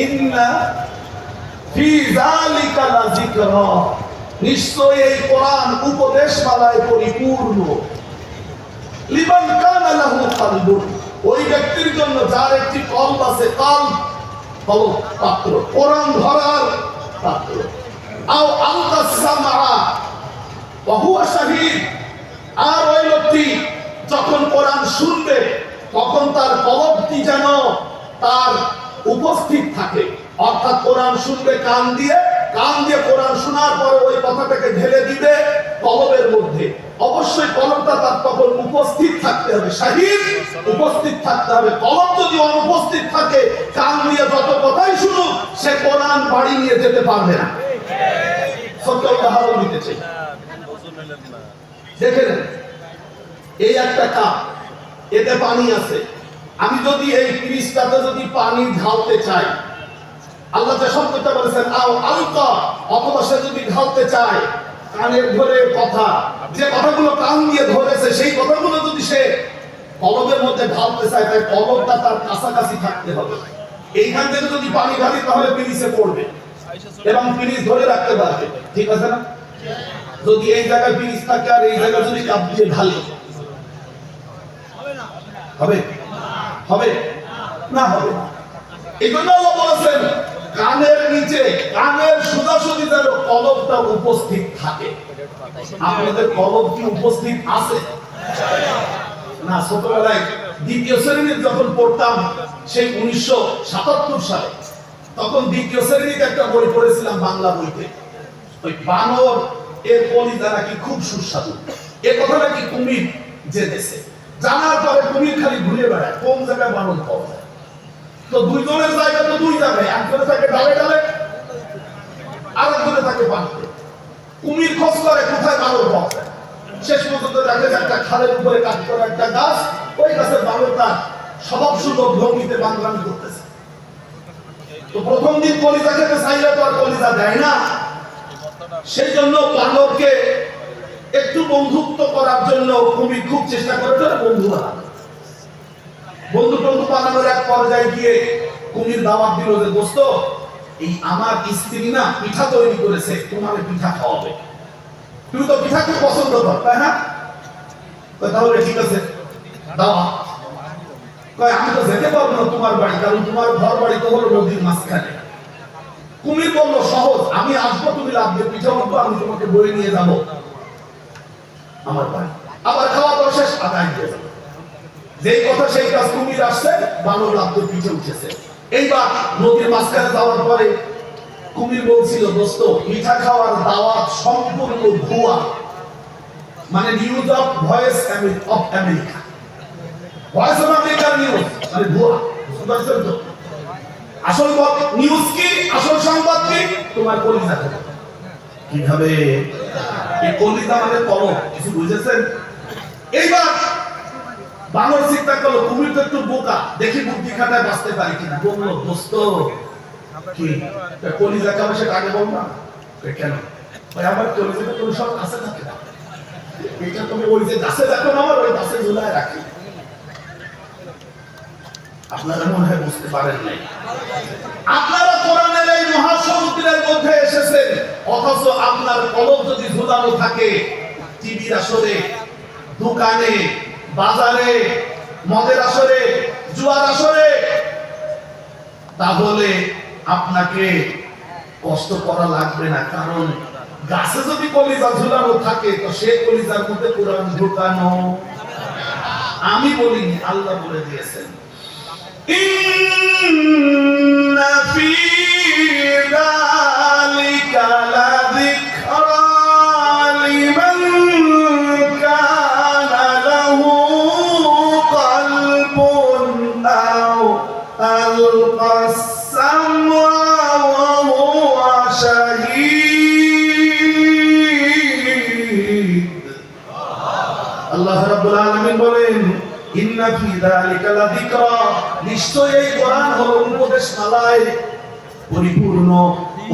ইন্না ফি যালিকা লাযিকরা, নিশ্চয়ই এই কোরআন উপদেশমালায় পরিপূর্ণ। লিমান কানা লাহু কলবুন, ওই ব্যক্তির জন্য যার একটি কলব আছে, কলব হলো পাত্র, কোরআন ধরার পাত্র। আও আলকাস সামআ ওয়া হুয়া শাহীদ, আর ওই লোকটি যখন কোরআন শুনবে তখন তার কলবটি যেন তার উপস্থিত থাকে, অর্থাৎ কোরআন শুনবে কান দিয়ে কোরআন শোনার পরে ওই কথাটাকে ঢেলে দিবে কলবের মধ্যে। অবশ্যই কলবটা তার তখন উপস্থিত থাকতে হবে, শাহীদ উপস্থিত থাকতে হবে। কলব যদি অনুপস্থিত থাকে, কান দিয়ে যত কথাই শুনুক, সে কোরআন বাড়ি নিয়ে যেতে পারবে না। সত্য উদাহরণ দিতে চাই, দেখেন এই একটা কাপ, এতে পানি আছে। আমি যদি এই 30টাতে যদি পানি ঢালতে চাই, আল্লাহ যে শব্দটা বলেছেন আও আলকা, অথবা সে যদি ঢালতে চায় কানের ধরে কথা, যে কথাগুলো কান দিয়ে ধরেছে সেই কথাগুলো যদি সে কলবের মধ্যে ঢালতে চায়, তাই কলবটা তার কাছাকাছি থাকতে হবে। এইখান থেকে যদি পানি ঢালি তাহলে পিরিসে পড়বে এবং পিরিস ধরে রাখতে পারবে, ঠিক আছে না? যদি এই জায়গায় পিরিস থাকে আর এই জায়গায় যদি কাপ দিয়ে ঢালি, হবে হবে না? হবে না। এই জন্য আল্লাহ বলেছেন কানের নিচে, কানের সোজাসুজি যেন কলবটা উপস্থিত থাকে। আপনাদের কলব কি উপস্থিত আছে না? ছোটবেলায় দ্বিতীয় শ্রেণীতে যখন পড়তাম, সেই 1977 সালে, তখন দ্বিতীয় শ্রেণীতে একটা বই পড়েছিলাম বাংলা বইতে, ওই বানর এর কলিজা নাকি খুব সুস্বাদু। এ কথা নাকি কুমির জেনেছে, জানার পরে কুমির খালি ঘুরে বেড়ায় কোন জায়গায় বানর পাওয়া যায়। তো দুইজনের জায়গা তো দুই জায়গায়, একজনে থাকে ডালে ডালে, আরেকজনে থাকে পানিতে। কুমির খোঁজ করে কোথায় বানর পাওয়া যায়। শেষ পর্যন্ত দেখে যে একটা খালের উপরে কাজ করে একটা গাছ, ওই গাছের বানরটা স্বভাব সুলভ ভঙ্গিতে বাংলামি করতেছে। তো প্রথম দিন কলিজা খেতে চাইলে তো আর কলিজা দেয় না, সেই জন্য বানরকে একটু বন্ধুত্ব করার জন্য কুমির খুব চেষ্টা করেছে বন্ধু বানানো। বন্ধু বানানোর এক পর্যায়ে গিয়ে কুমির দাওয়াত দিল যে দোস্ত, এই আমার স্ত্রী না পিঠা তৈরি করেছে, তোমাকে পিঠা খাওয়াবে, তুমি তো পিঠা খুব পছন্দ কর, তাই না? তাহলে ঠিক আছে দাওয়াত। আমি তো যেতে পারবো না তোমার বাড়ি, কারণ তোমার ঘর বাড়ি তো হলো নদীর মাঝখানে। কুমির বললো সহজ, আমি আসবো, তুমি লাগবে পিঠা উঠবো, আমি তোমাকে বয়ে নিয়ে যাবো আমার বাড়ি, আবার খাওয়া দাওয়া শেষ আদায় হয়ে যাবে। যেই কথা সেই কাজ, কুমির আসছে, বানর লাগবে পিঠে উঠেছে। এইবার নদীর মাঝখানে যাওয়ার পরে কুমির বলছিল দোস্ত, পিঠা খাওয়ার দাওয়াত সম্পূর্ণ ভুয়া, মানে news of voice of America, voice of আমেরিকার নিউজ মানে ভুয়া। বুঝতে তো আসল নিউজ কি, আসল সংবাদ কি? তোমার কলিজা কিভাবে, এই কলিজা মানে কলম, কিছু বুঝেছেন? এইবার বানর চিন্তা করলো কুমির তো একটু বোকা, দেখি বুদ্ধি খাটায় বাঁচতে পারি কিনা। বললো দোস্ত কি কলিজা খাবে, সেটা আগে বল না। কেন? আমার কলিজাটা তো সব কাছে থাকে না, এটা তুমি ওই যে গাছে দেখো না, আমার ওই গাছে ঝুলায় রাখি। আপনারা মনে হয় বুঝতে পারেন নাই, আপনারা কোরআনের এই মহাসমুদ্রের মধ্যে এসেছেন, অথচ আপনার কলব যদি ঝুলানো থাকে টিভির আসরে, দোকানে, বাজারে, মদের আসরে, জুয়ার আসরে, তাহলে আপনাকে কষ্ট করা লাগবে না। কারণ গাছে যদি কলিজা ঝুলানো থাকে, তো সে কলিজার মধ্যে কোরআন ঢুকানো আমি বলিনি, আল্লাহ বলে দিয়েছেন। ইন্না ফি যালিকা লাযিকরা লিমান কানা লাহু কলবুন আও আলকাস সামআ ওয়া হুয়া শাহীদ। আল্লাহ রাব্বুল আলামিন বলেন ইন্না ফি যালিকা লাযিকরা, নিশ্চয়ই এই কোরআন হলো উপদেশমালায় পরিপূর্ণ।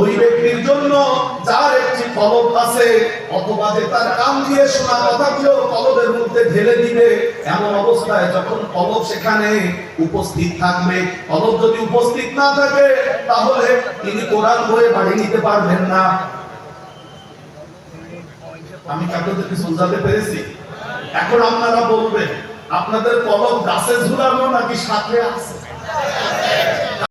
ওই ব্যক্তির জন্য যার একটি কলব আছে, অথবা যে তার কান দিয়ে শোনা কথাগুলো কলবের মধ্যে ঢেলে দিবে, এমন অবস্থায় যখন কলব সেখানে উপস্থিত থাকবে, কলব যদি উপস্থিত না থাকে তাহলে তিনি কোরআন বইয়ে বাড়ি নিতে পারবেন না। আমি কি আপনাদের কিছু বোঝাতে পেরেছি? এখন আপনারা বলবেন আপনাদের কলম গাছে ঝুলানো নাকি সাথে আছে?